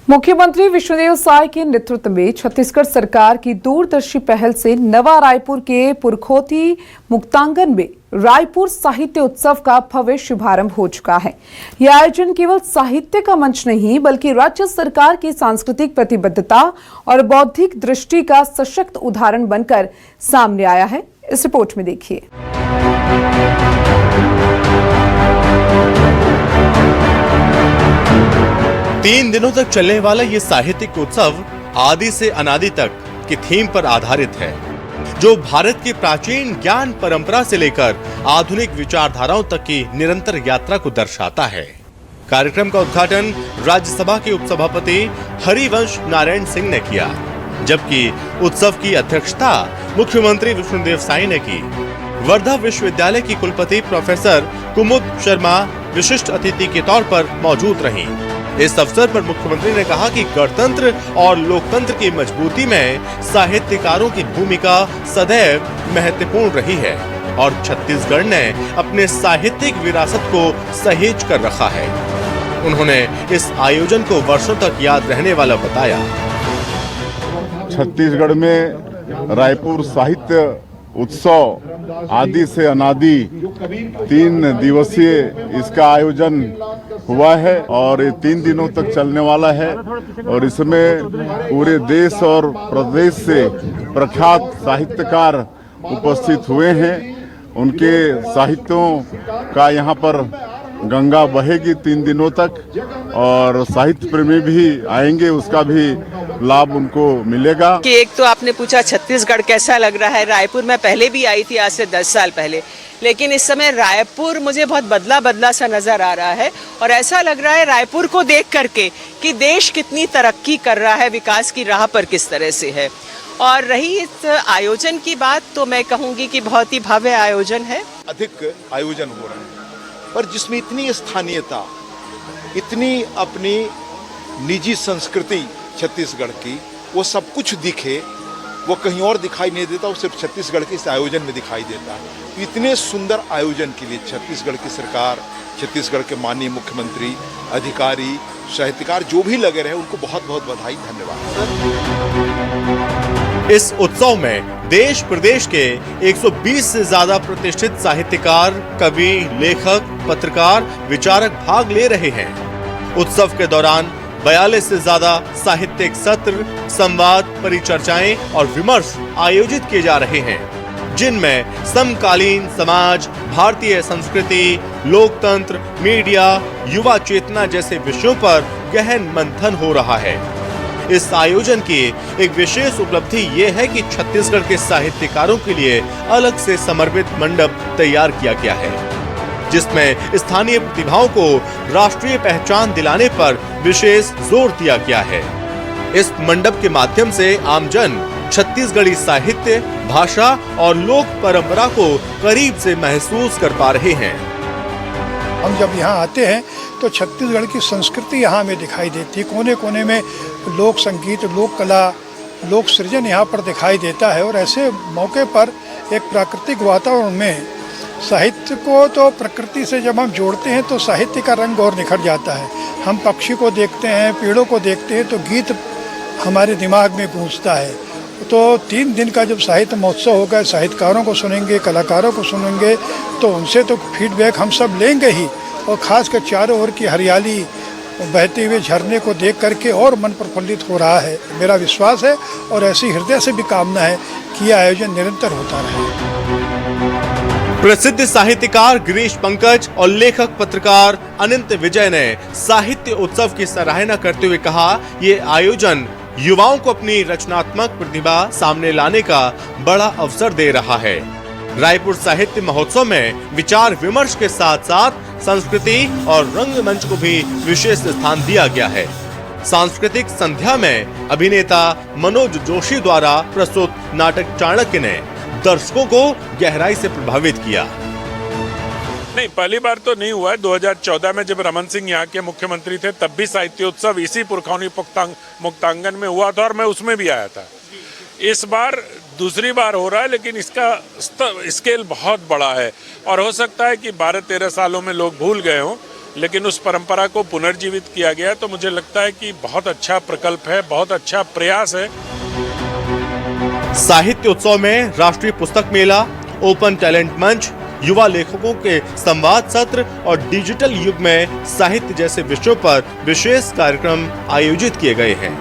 मुख्यमंत्री विष्णुदेव साय के नेतृत्व में छत्तीसगढ़ सरकार की दूरदर्शी पहल से नवा रायपुर के पुरखोती मुक्तांगन में रायपुर साहित्य उत्सव का भव्य शुभारंभ हो चुका है। यह आयोजन केवल साहित्य का मंच नहीं बल्कि राज्य सरकार की सांस्कृतिक प्रतिबद्धता और बौद्धिक दृष्टि का सशक्त उदाहरण बनकर सामने आया है। इस रिपोर्ट में देखिए। 3 दिनों तक चलने वाला ये साहित्यिक उत्सव आदि से अनादि तक की थीम पर आधारित है, जो भारत की प्राचीन ज्ञान परंपरा से लेकर आधुनिक विचारधाराओं तक की निरंतर यात्रा को दर्शाता है। कार्यक्रम का उद्घाटन राज्यसभा के उपसभापति हरिवंश नारायण सिंह ने किया, जबकि उत्सव की अध्यक्षता मुख्यमंत्री विष्णुदेव साय ने की। वर्धा विश्वविद्यालय की कुलपति प्रोफेसर कुमुद शर्मा विशिष्ट अतिथि के तौर पर मौजूद रहीं। इस अवसर पर मुख्यमंत्री ने कहा कि गणतंत्र और लोकतंत्र की मजबूती में साहित्यकारों की भूमिका सदैव महत्वपूर्ण रही है और छत्तीसगढ़ ने अपने साहित्यिक विरासत को सहेज कर रखा है। उन्होंने इस आयोजन को वर्षों तक याद रहने वाला बताया। छत्तीसगढ़ में रायपुर साहित्य उत्सव आदि से अनादि 3 दिवसीय इसका आयोजन हुआ है और ये 3 दिनों तक चलने वाला है और इसमें पूरे देश और प्रदेश से प्रख्यात साहित्यकार उपस्थित हुए हैं। उनके साहित्यों का यहाँ पर गंगा बहेगी 3 दिनों तक और साहित्य प्रेमी भी आएंगे, उसका भी लाभ उनको मिलेगा। कि एक तो आपने पूछा छत्तीसगढ़ कैसा लग रहा है। रायपुर में पहले भी आई थी, आज से 10 साल पहले, लेकिन इस समय रायपुर मुझे बहुत बदला सा नजर आ रहा है और ऐसा लग रहा है रायपुर को देख करके कि देश कितनी तरक्की कर रहा है, विकास की राह पर किस तरह से है। और रही इस आयोजन की बात, तो मैं कहूँगी कि बहुत ही भव्य आयोजन है। अधिक आयोजन हो रहे हैं पर जिसमें इतनी स्थानीयता, इतनी अपनी निजी संस्कृति छत्तीसगढ़ की, वो सब कुछ दिखे, वो कहीं और दिखाई नहीं देता, वो सिर्फ छत्तीसगढ़ के इस आयोजन में दिखाई देता है। इतने सुंदर आयोजन के लिए छत्तीसगढ़ की सरकार, छत्तीसगढ़ के माननीय मुख्यमंत्री, अधिकारी, साहित्यकार जो भी लगे रहे, उनको बहुत बहुत बधाई, धन्यवाद। इस उत्सव में देश प्रदेश के 120 से ज्यादा प्रतिष्ठित साहित्यकार, कवि, लेखक, पत्रकार, विचारक भाग ले रहे हैं। उत्सव के दौरान 42 से ज्यादा साहित्यिक सत्र, संवाद, परिचर्चाएं और विमर्श आयोजित किए जा रहे हैं, जिनमें समकालीन समाज, भारतीय संस्कृति, लोकतंत्र, मीडिया, युवा चेतना जैसे विषयों पर गहन मंथन हो रहा है। इस आयोजन की एक विशेष उपलब्धि ये है कि छत्तीसगढ़ के साहित्यकारों के लिए अलग से समर्पित मंडप तैयार किया गया है, जिसमें स्थानीय प्रतिभाओं को राष्ट्रीय पहचान दिलाने पर विशेष जोर दिया गया है। इस मंडप के माध्यम से आमजन छत्तीसगढ़ी साहित्य, भाषा और लोक परंपरा को करीब से महसूस कर पा रहे हैं। हम जब यहाँ आते हैं तो छत्तीसगढ़ की संस्कृति यहाँ में दिखाई देती है। कोने कोने में लोक संगीत, लोक कला, लोक सृजन यहाँ पर दिखाई देता है और ऐसे मौके पर एक प्राकृतिक वातावरण में साहित्य को तो प्रकृति से जब हम जोड़ते हैं तो साहित्य का रंग और निखर जाता है। हम पक्षी को देखते हैं, पेड़ों को देखते हैं तो गीत हमारे दिमाग में गूंजता है। तो 3 दिन का जब साहित्य महोत्सव होगा, साहित्यकारों को सुनेंगे, कलाकारों को सुनेंगे, तो उनसे तो फीडबैक हम सब लेंगे ही और ख़ासकर चारों ओर की हरियाली, बहते हुए झरने को देख करके और मन प्रफुल्लित हो रहा है। मेरा विश्वास है और ऐसी हृदय से भी कामना है कि यह आयोजन निरंतर होता रहे। प्रसिद्ध साहित्यकार गिरीश पंकज और लेखक पत्रकार अनंत विजय ने साहित्य उत्सव की सराहना करते हुए कहा, ये आयोजन युवाओं को अपनी रचनात्मक प्रतिभा सामने लाने का बड़ा अवसर दे रहा है। रायपुर साहित्य महोत्सव में विचार विमर्श के साथ साथ संस्कृति और रंगमंच को भी विशेष स्थान दिया गया है। सांस्कृतिक संध्या में अभिनेता मनोज जोशी द्वारा प्रस्तुत नाटक चाणक्य ने दर्शकों को गहराई से प्रभावित किया। नहीं, पहली बार तो नहीं हुआ है। 2014 में जब रमन सिंह यहाँ के मुख्यमंत्री थे, तब भी साहित्योत्सव इसी पुरखौनी मुक्तांगन में हुआ था और मैं उसमें भी आया था। इस बार दूसरी बार हो रहा है, लेकिन इसका स्केल बहुत बड़ा है और हो सकता है कि 12-13 सालों में लोग भूल गए हों, लेकिन उस परंपरा को पुनर्जीवित किया गया। तो मुझे लगता है कि बहुत अच्छा प्रकल्प है, बहुत अच्छा प्रयास है। साहित्य उत्सव में राष्ट्रीय पुस्तक मेला, ओपन टैलेंट मंच, युवा लेखकों के संवाद सत्र और डिजिटल युग में साहित्य जैसे विषयों पर विशेष कार्यक्रम आयोजित किए गए हैं।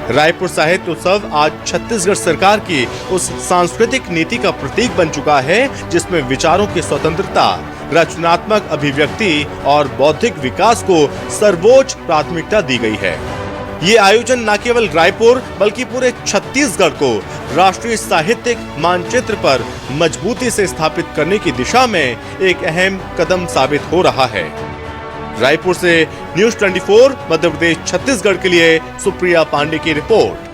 रायपुर साहित्य उत्सव आज छत्तीसगढ़ सरकार की उस सांस्कृतिक नीति का प्रतीक बन चुका है जिसमें विचारों की स्वतंत्रता, रचनात्मक अभिव्यक्ति और बौद्धिक विकास को सर्वोच्च प्राथमिकता दी गई है। ये आयोजन न केवल रायपुर बल्कि पूरे छत्तीसगढ़ को राष्ट्रीय साहित्यिक मानचित्र पर मजबूती से स्थापित करने की दिशा में एक अहम कदम साबित हो रहा है। रायपुर से न्यूज़ 24 मध्य प्रदेश छत्तीसगढ़ के लिए सुप्रिया पांडे की रिपोर्ट।